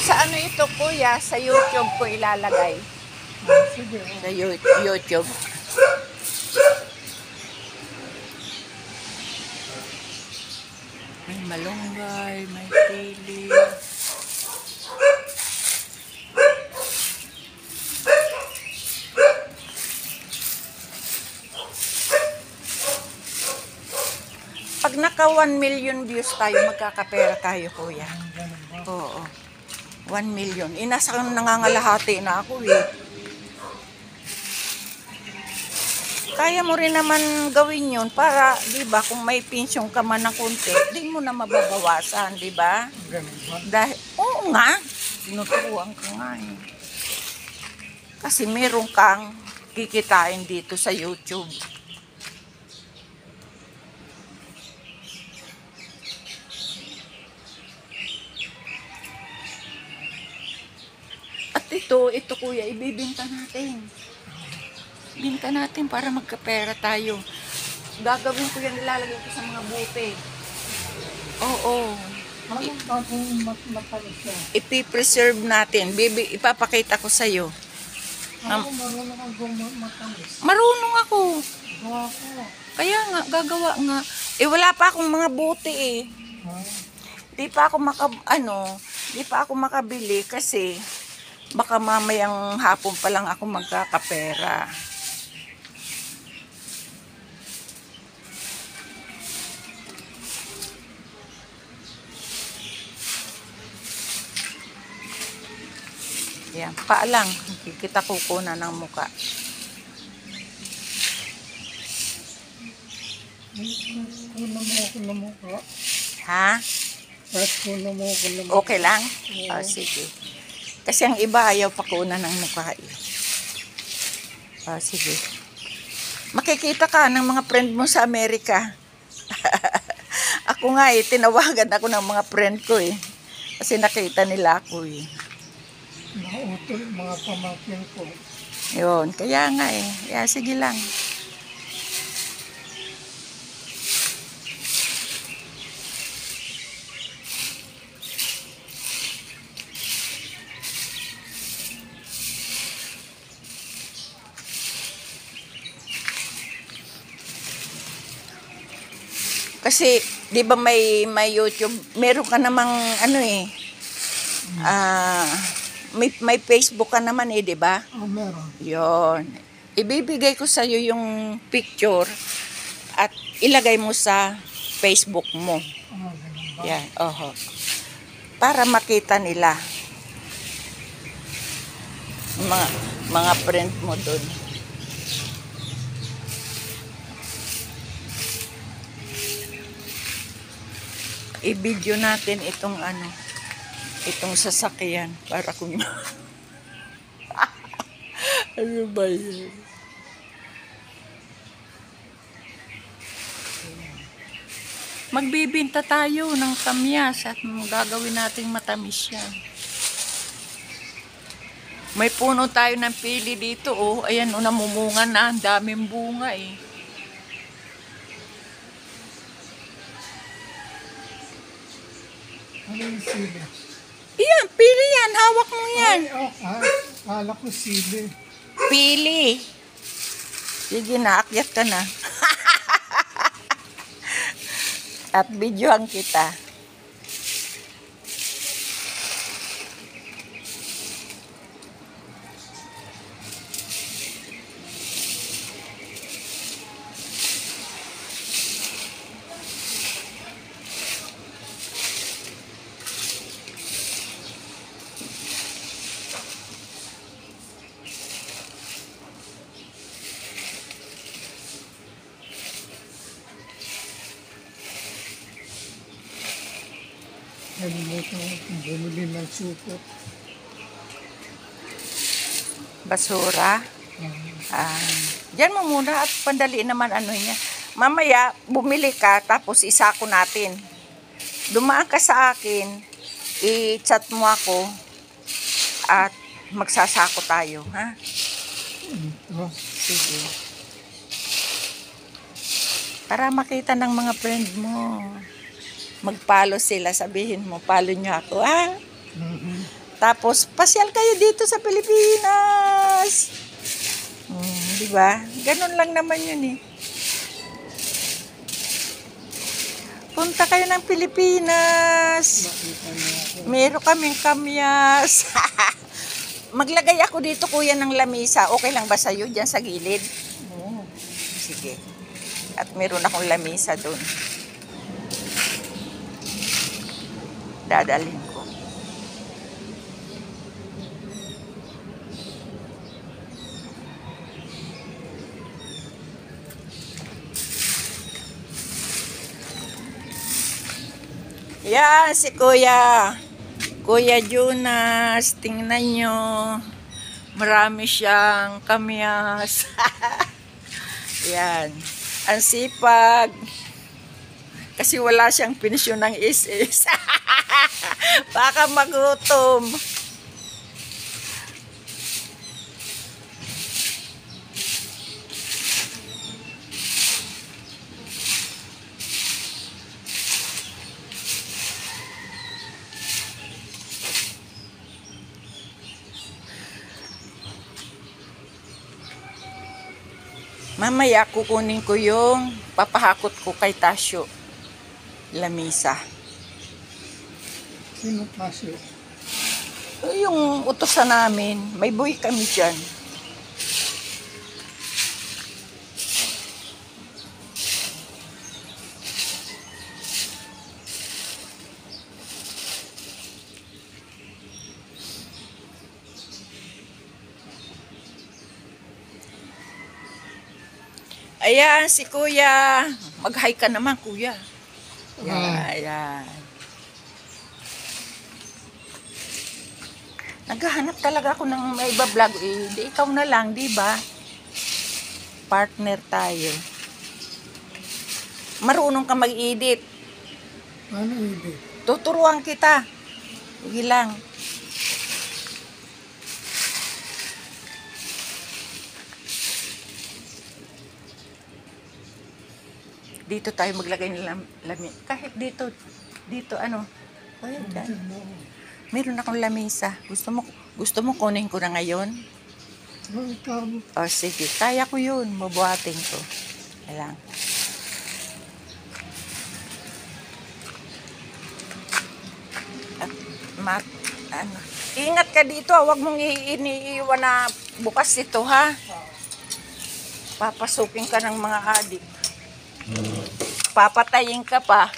Sa ano ito, kuya? Sa YouTube ko ilalagay. Sige. Sa YouTube. May malunggay, may pili. Pag naka 1 million views tayo, magkakapera tayo, kuya. Ganun ba? Oo. 1 million. Nasa nangangalahati na ako eh. Kaya mo rin naman gawin yun para, di ba, kung may pensyong ka man ng konti, di mo na mababawasan, di ba? Ganun ba? Dahil, oo nga, tinuturuan ka nga eh. Kasi meron kang kikitain dito sa YouTube. At ito kuya, ibibenta natin. Binta natin para magkapera tayo. Gagawin ko yan, ilalagay ko sa mga bote. Oo. Anong bagong matalis yan? Ipipreserve natin. Ipapakita ko sa'yo. Ako marunong ang matalis. Marunong ako. Gawa ko. Kaya nga, gagawa nga. Eh, wala pa akong mga bote eh. Ha? Di pa ako makabili kasi baka mamayang hapon pa lang ako magkakapera. Yan, paa lang. Kita kukunan ng muka. Kunan mo ako ng mukha. Ha? Kahit kunan mo ako ng mukha. Okay lang? Oh, sige. Kasi ang iba ayaw pakunan ng mukha eh. Oh, sige. Makikita ka ng mga friend mo sa Amerika. Ako nga eh, tinawagan ako ng mga friend ko eh. Kasi nakita nila ako eh. Mga utol, mga pamangkin ko. Yun, kaya nga eh. Kaya sige lang. Kasi, di ba may YouTube, meron ka namang ano eh, may Facebook ka naman eh, di ba? Oh, meron. Yon. Ibibigay ko sa iyo yung picture at ilagay mo sa Facebook mo. Ah, ganun ba? Yan, oho. Para makita nila. Mga friend mo doon. I-video natin itong itong sasakyan para kung ano ba yun? Magbibinta tayo ng kamyas at gagawin nating matamis yan. May puno tayo ng pili dito, oh. Ayan, oh, namumunga na. Ang daming bunga, eh. Ano yung sili? Iyan, pili yan. Hawak mo yan. Kala ko sili. Pili. Sige na, akyat ka na. At videohan kita. Nalimutan ko kung bumili ng supot. Basura. Diyan mo muna at pandali naman ano niya. Mamaya, bumili ka tapos isako natin. Dumaan ka sa akin, i-chat mo ako at magsasako tayo, ha? Ito. Sige. Para makita ng mga friend mo. Mag-follow sila, sabihin mo, follow nyo ako, ha? Tapos, pasyal kayo dito sa Pilipinas. Di ba? Ganun lang naman yun eh. Punta kayo ng Pilipinas. Makita niyo ako. Meron kaming kamyas. Maglagay ako dito, kuya, ng lamisa. Okay lang ba sa'yo dyan sa gilid? Oo. Sige. At meron akong lamisa doon. Dadalhin ko. Yan, si Kuya. Kuya Jonas, tingnan nyo. Marami siyang kamyas. Yan. Ang sipag. Kasi wala siyang pensyon ng SS. Baka magutom. Mamaya kukunin ko yung papahakot ko kay Tasyo. Lamisa. Sino Tasyo? Yung utosan namin, may buhay kami dyan. Ayan, si Kuya. Mag-hi ka naman, Kuya. Ayan. Naghahanap talaga ako ng may iba-vlog. Eh, di ikaw na lang, di ba? Partner tayo. Marunong ka mag-edit. Ano hindi? Tuturuan kita. Sige lang. Dito tayo maglagay ng lami. Kahit dito ano. Ayan, dyan. Meron akong lamisa. Gusto mo kunin ko na ngayon? O sige, kaya ko yun. Mabuhatin ko. Ayan. At, ano. Ingat ka dito. Huwag mong iniiwan na bukas ito, ha? Papasukin ka ng mga adik. Papatayin ka pa.